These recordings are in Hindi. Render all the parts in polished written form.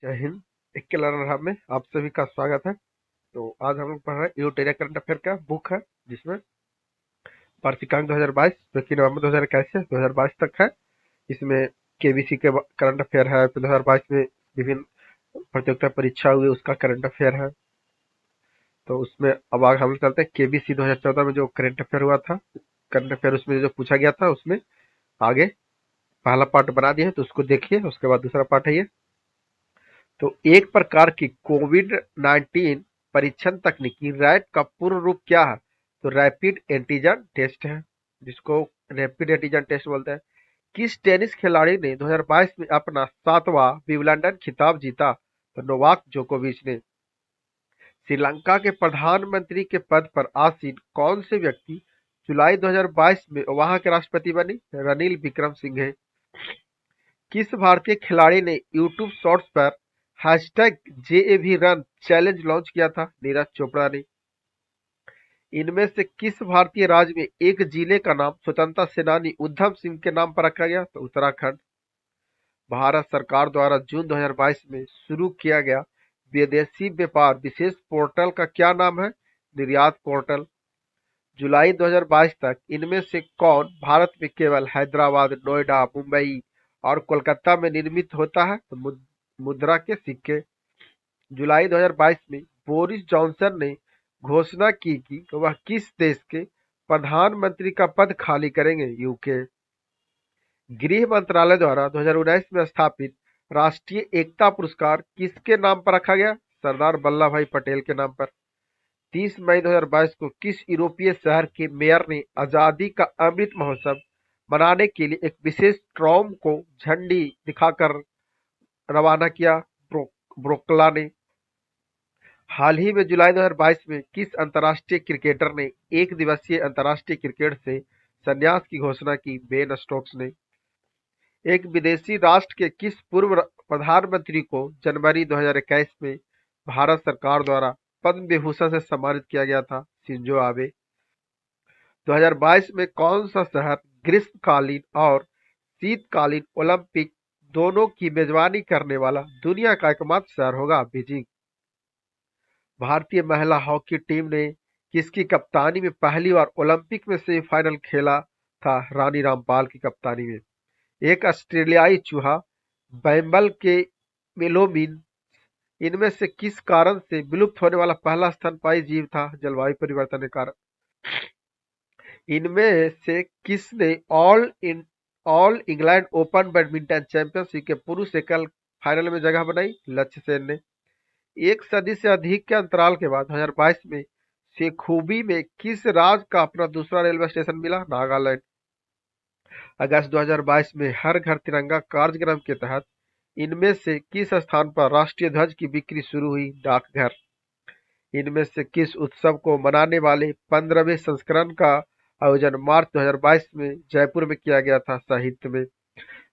जय हिंद। एक के लर्नर में आप सभी का स्वागत है। तो आज हम लोग पढ़ रहे हैं यूटेरिया करंट अफेयर का बुक है, जिसमें वार्षिकांक 2022 जो कि नवंबर 2021 से 2022 तक है। इसमें केबीसी के करंट अफेयर है, फिर 2022 में विभिन्न प्रतियोगिता परीक्षा हुई उसका करंट अफेयर है। तो उसमें अब आगे हम लोग चलते हैं केबीसी 2014 में जो करंट अफेयर हुआ था, करंट अफेयर उसमें जो पूछा गया था उसमें आगे पहला पार्ट बना दिया है, तो उसको देखिए। उसके बाद दूसरा पार्ट है ये। तो एक प्रकार की कोविड-19 परीक्षण तकनीकी रैट का पूर्ण रूप क्या है? तो रैपिड एंटीजन टेस्ट है, जिसको रैपिड एंटीजन टेस्ट बोलते हैं। किस टेनिस खिलाड़ी ने 2022 में अपना 7वां विंबलडन खिताब जीता? तो नोवाक जोकोविच ने। श्रीलंका के प्रधानमंत्री के पद पर आसीन कौन से व्यक्ति जुलाई 2022 में वहां के राष्ट्रपति बने? रनिल विक्रमसिंघे। किस भारतीय खिलाड़ी ने यूट्यूब शॉर्ट्स पर हैशटैग जेएवी रन चैलेंज लॉन्च किया था? नीरज चोपड़ा ने। इनमें से किस भारतीय राज्य में एक जिले का नाम स्वतंत्रता सेनानी उधम सिंह के नाम पर रखा गया? तो उत्तराखंड। भारत सरकार द्वारा जून 2022 में शुरू किया गया विदेशी व्यापार विशेष पोर्टल का क्या नाम है? निर्यात पोर्टल। जुलाई 2022 तक इनमें से कौन भारत में केवल हैदराबाद, नोएडा, मुंबई और कोलकाता में निर्मित होता है? तो मुद्रा के सिक्के। जुलाई 2022 में बोरिस जॉनसन ने घोषणा की कि वह किस देश के प्रधानमंत्री का पद खाली करेंगे? यूके। गृह मंत्रालय द्वारा 2019 में स्थापित राष्ट्रीय एकता पुरस्कार किसके नाम पर रखा गया? सरदार वल्लभ भाई पटेल के नाम पर। 30 मई 2022 को किस यूरोपीय शहर के मेयर ने आजादी का अमृत महोत्सव मनाने के लिए एक विशेष ट्रॉम को झंडी दिखाकर रवाना किया? ब्रोकला ने। हाल ही में जुलाई 2022 में किस अंतर्राष्ट्रीय क्रिकेटर ने एक दिवसीय अंतर्राष्ट्रीय क्रिकेट से संन्यास की घोषणा की? बेन स्टोक्स ने। एक विदेशी राष्ट्र के किस पूर्व प्रधानमंत्री को जनवरी 2021 में भारत सरकार द्वारा पद्म विभूषण से सम्मानित किया गया था? Shinzo Abe. 2022 में कौन सा शहर ग्रीष्मकालीन और शीतकालीन ओलंपिक दोनों की मेजबानी करने वाला दुनिया का एकमात्र शहर होगा? बीजिंग। भारतीय महिला हॉकी टीम ने किसकी कप्तानी में पहली बार ओलंपिक में सेमीफाइनल खेला था? रानी रामपाल की कप्तानी में। एक ऑस्ट्रेलियाई चूहा बैम्बल के मेलोमिन इनमें से किस कारण से विलुप्त होने वाला पहला स्तनपायी जीव था? जलवायु परिवर्तन के कारण। इनमें से किसने all England open badminton championship के पुरुष एकल फाइनल में जगह बनाई? लक्ष्य सेन ने। एक सदी से अधिक के अंतराल के बाद 2022 में शेखुबी में किस राज्य का अपना दूसरा रेलवे स्टेशन मिला? नागालैंड। अगस्त 2022 में हर घर तिरंगा कार्यक्रम के तहत इनमें से किस स्थान पर राष्ट्रीय ध्वज की बिक्री शुरू हुई? डाकघर। इनमें से किस उत्सव को मनाने वाले 15वें संस्करण का आयोजन मार्च 2022 में जयपुर में किया गया था? साहित्य में।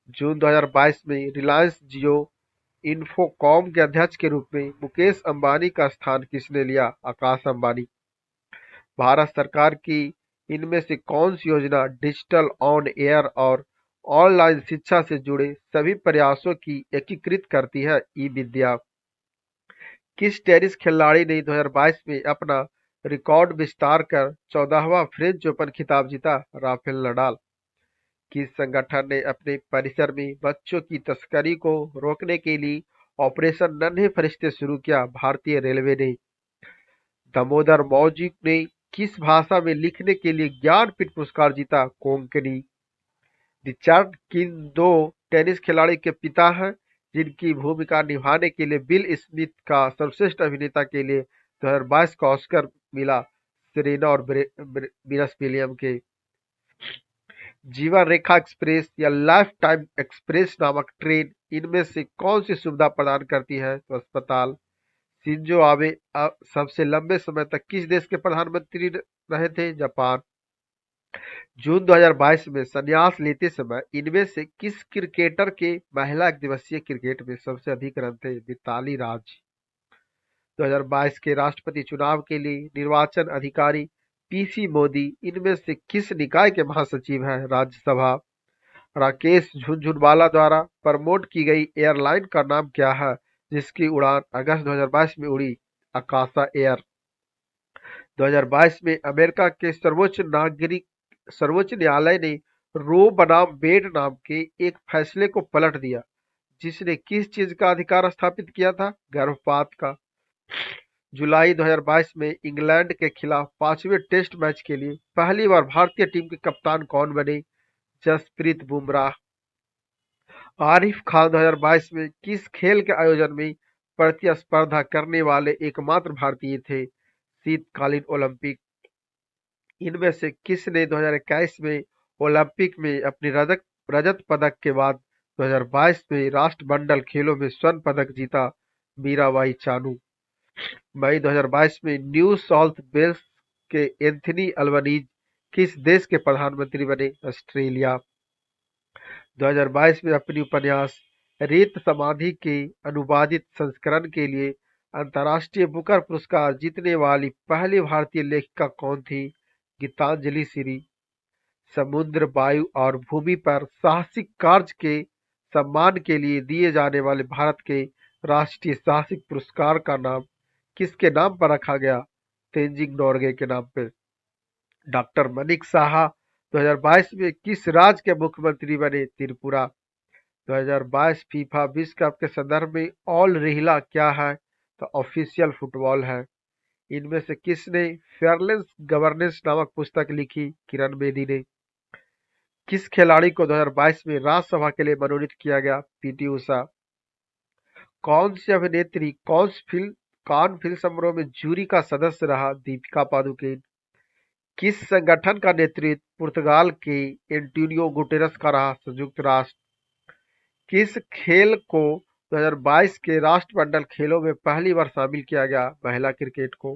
जून 2022 में रिलायंस जियो इन्फोकॉम के अध्यक्ष के रूप में मुकेश अंबानी का स्थान किसने लिया? आकाश अंबानी। भारत सरकार की इनमें से कौन सी योजना डिजिटल ऑन एयर और ऑनलाइन शिक्षा से जुड़े सभी प्रयासों की एकीकृत करती है? ई विद्या। किस टेनिस खिलाड़ी ने 2022 में अपना रिकॉर्ड विस्तार कर 14वां फ्रेंच ओपन खिताब जीता? Rafael Nadal. किस संगठन ने अपने परिसर में बच्चों की तस्करी को रोकने के लिए ऑपरेशन नन्हे फरिश्ते शुरू किया? भारतीय रेलवे ने। दामोदर मौजी ने किस भाषा में लिखने के लिए ज्ञानपीठ पुरस्कार जीता? कोंकणी। रिचर्ड किन दो टेनिस खिलाड़ी के पिता हैं जिनकी भूमिका निभाने के लिए बिल स्मिथ का सर्वश्रेष्ठ अभिनेता के लिए 2022 का ऑस्कर मिला? सेरेना और वीनस विलियम के। जीवन रेखा एक्सप्रेस या लाइफ टाइम एक्सप्रेस नामक ट्रेन इनमें से कौन सी सुविधा प्रदान करती है? तो अस्पताल। शिंजो आबे सबसे लंबे समय तक किस देश के प्रधानमंत्री रहे थे? जापान। जून 2022 में संन्यास लेते समय इनमें से किस क्रिकेटर के महिला एकदिवसीय क्रिकेट में सबसे अधिक रन थे? मिताली राज। 2022 के राष्ट्रपति चुनाव के लिए निर्वाचन अधिकारी पीसी मोदी इनमें से किस निकाय के महासचिव हैं? राज्यसभा। राकेश झुनझुनवाला द्वारा प्रमोट की गई एयरलाइन का नाम क्या है? जिसकी उड़ान अगस्त 2022 में उड़ी। आकाशा एयर 2022 में अमेरिका के सर्वोच्च न्यायालय ने रो बनाम वेड नाम के एक फैसले को पलट दिया, जिसने किस चीज का अधिकार स्थापित किया था? गर्भपात का। जुलाई 2022 में इंग्लैंड के खिलाफ पांचवें टेस्ट मैच के लिए पहली बार भारतीय टीम के कप्तान कौन बने? जसप्रीत बुमराह। आरिफ खान 2022 में किस खेल के आयोजन में प्रतिस्पर्धा करने वाले एकमात्र भारतीय थे? शीतकालीन ओलंपिक। इनमें से किसने 2021 में ओलंपिक में अपनी रजत पदक के बाद 2022 में राष्ट्रमंडल खेलों में स्वर्ण पदक जीता? मीराबाई चानू। मई 2022 में न्यू साउथ वेल्स के एंथनी अल्बनीज किस देश के प्रधानमंत्री बने? ऑस्ट्रेलिया। 2022 में अपनी उपन्यास रेत समाधि के अनुवादित संस्करण के लिए अंतर्राष्ट्रीय बुकर पुरस्कार जीतने वाली पहली भारतीय लेखिका कौन थी? गीतांजलि श्री। समुद्र, वायु और भूमि पर साहसिक कार्य के सम्मान के लिए दिए जाने वाले भारत के राष्ट्रीय साहसिक पुरस्कार का नाम किसके नाम पर रखा गया? तेंजिंग नोरगे के नाम पर। डॉक्टर मनिक साहा 2022 में किस राज्य के मुख्यमंत्री बने? त्रिपुरा। 2022 फीफा विश्व कप के संदर्भ में ऑल रिहला क्या है? तो ऑफिशियल फुटबॉल है। इनमें से किसने फेयरलेस गवर्नेंस नामक पुस्तक लिखी? किरण बेदी ने। किस खिलाड़ी को 2022 में राज्यसभा के लिए मनोनीत किया गया? पीटी उषा। कौन सी अभिनेत्री कान फिल्म समारोह में जूरी का सदस्य रहा? दीपिका पादुकोण। किस संगठन का नेतृत्व पुर्तगाल के एंटोनियो गुटेरस का रहा? संयुक्त राष्ट्र। किस खेल को 2022 के राष्ट्रमंडल खेलों में पहली बार शामिल किया गया? महिला क्रिकेट को।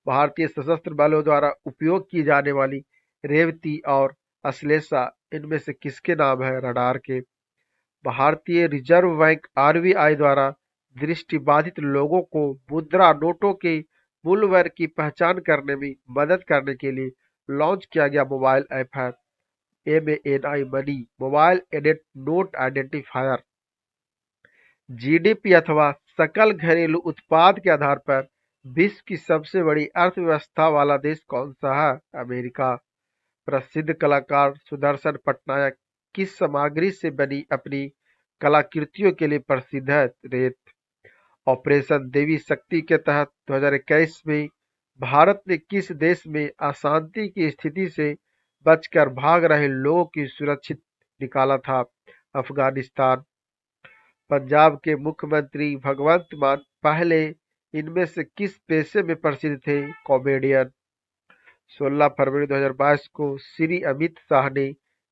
भारतीय सशस्त्र बलों द्वारा उपयोग की जाने वाली रेवती और अश्लेषा इनमें से किसके नाम है? रडार के। भारतीय रिजर्व बैंक आरबीआई द्वारा दृष्टिबाधित लोगों को मुद्रा नोटों के मूल्य वर्ग की पहचान करने में मदद करने के लिए लॉन्च किया गया मोबाइल ऐप है MANI money mobile note identifier. GDP अथवा सकल घरेलू उत्पाद के आधार पर विश्व की सबसे बड़ी अर्थव्यवस्था वाला देश कौन सा है? अमेरिका। प्रसिद्ध कलाकार सुदर्शन पटनायक किस सामग्री से बनी अपनी कलाकृतियों के लिए प्रसिद्ध है? रेत। ऑपरेशन देवी शक्ति के तहत 2021 में भारत ने किस देश में अशांति की स्थिति से बचकर भाग रहे लोगों की सुरक्षित निकाला था? अफगानिस्तान। पंजाब के मुख्यमंत्री भगवंत मान पहले इनमें से किस पेशे में प्रसिद्ध थे? कॉमेडियन। 16 फरवरी 2022 को श्री अमित शाह ने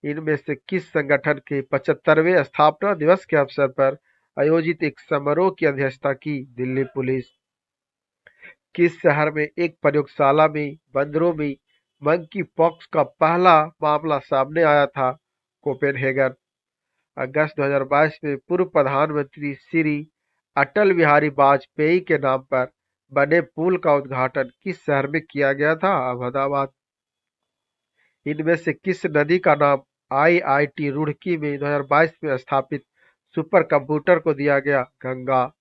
इनमें से किस संगठन के 75वें स्थापना दिवस के अवसर पर आयोजित एक समारोह की अध्यक्षता की? दिल्ली पुलिस। किस शहर में एक प्रयोगशाला में बंदरों में मंकी पॉक्स का पहला मामला सामने आया था? कोपेनहेगन। अगस्त 2022 में पूर्व प्रधानमंत्री श्री अटल बिहारी वाजपेयी के नाम पर बने पुल का उद्घाटन किस शहर में किया गया था? अहमदाबाद। इनमें से किस नदी का नाम IIT रुड़की में 2022 में स्थापित सुपर कंप्यूटर को दिया गया? गंगा।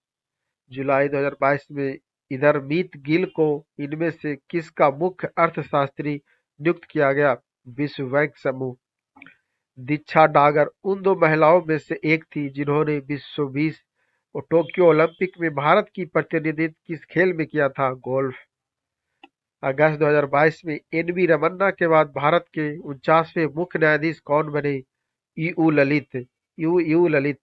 जुलाई 2022 में इधर मीत गिल को इनमें से किसका मुख्य अर्थशास्त्री नियुक्त किया गया? विश्व बैंक समूह। दीक्षा डागर उन दो महिलाओं में से एक थी जिन्होंने 2020 टोक्यो ओलंपिक में भारत की प्रतिनिधित्व किस खेल में किया था? गोल्फ। अगस्त 2022 में NV रमन्ना के बाद भारत के 49वें मुख्य न्यायाधीश कौन बने? यू ललित।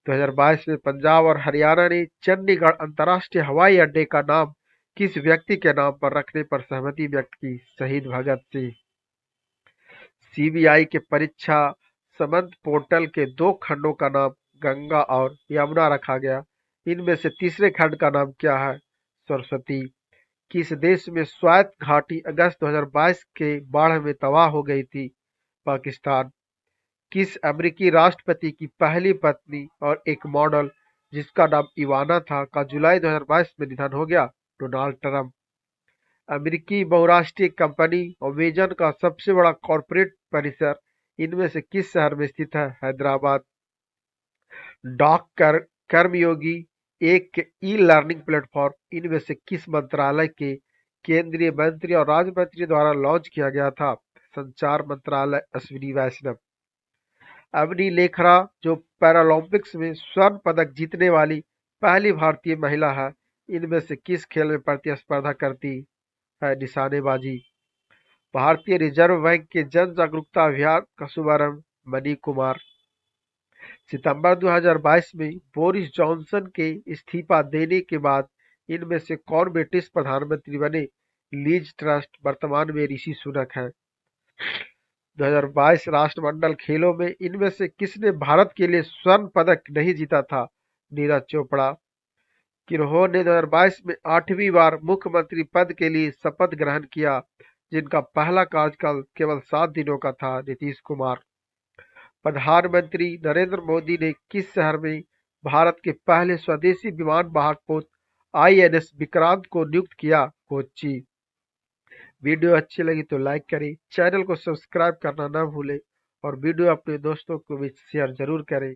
2022 में पंजाब और हरियाणा ने चंडीगढ़ अंतर्राष्ट्रीय हवाई अड्डे का नाम किस व्यक्ति के नाम पर रखने पर सहमति व्यक्त की? शहीद भगत सिंह। CBI के परीक्षा समंत पोर्टल के 2 खंडों का नाम गंगा और यमुना रखा गया। इनमें से तीसरे खंड का नाम क्या है? सरस्वती। किस देश में स्वायत्त घाटी अगस्त 2022 के बाढ़ में तबाह हो गई थी? पाकिस्तान। किस अमेरिकी राष्ट्रपति की पहली पत्नी और एक मॉडल जिसका नाम इवाना था का जुलाई 2022 में निधन हो गया? Donald Trump. अमेरिकी बहुराष्ट्रीय कंपनी अमेजन का सबसे बड़ा कॉर्पोरेट परिसर इनमें से किस शहर में स्थित है? हैदराबाद। डॉक कर्मयोगी एक ई लर्निंग प्लेटफॉर्म इनमें से किस मंत्रालय के केंद्रीय मंत्री और राज्य मंत्री द्वारा लॉन्च किया गया था? संचार मंत्रालय, अश्विनी वैष्णव। अवनी लेखरा जो पैरालंपिक्स में स्वर्ण पदक जीतने वाली पहली भारतीय महिला है, इनमें से किस खेल में प्रतिस्पर्धा करती है? निशानेबाजी। भारतीय रिजर्व बैंक के जन जागरूकता अभियान का शुभारंभ मणि कुमार। सितंबर 2022 में बोरिस जॉनसन के इस्तीफा देने के बाद इनमें से कौन ब्रिटिश प्रधानमंत्री बने? लीज ट्रस्ट, वर्तमान में ऋषि सुनक हैं। 2022 राष्ट्रमंडल खेलों में इनमें से किसने भारत के लिए स्वर्ण पदक नहीं जीता था? नीरज चोपड़ा। किन्होंने ने 2022 में 8वीं बार मुख्यमंत्री पद के लिए शपथ ग्रहण किया, जिनका पहला कार्यकाल केवल 7 दिनों का था? नीतीश कुमार। प्रधानमंत्री नरेंद्र मोदी ने किस शहर में भारत के पहले स्वदेशी विमान वाहक पोत आईएनएस विक्रांत को नियुक्त किया? कोच्चि। वीडियो अच्छी लगी तो लाइक करें, चैनल को सब्सक्राइब करना ना भूलें और वीडियो अपने दोस्तों को भी शेयर जरूर करें।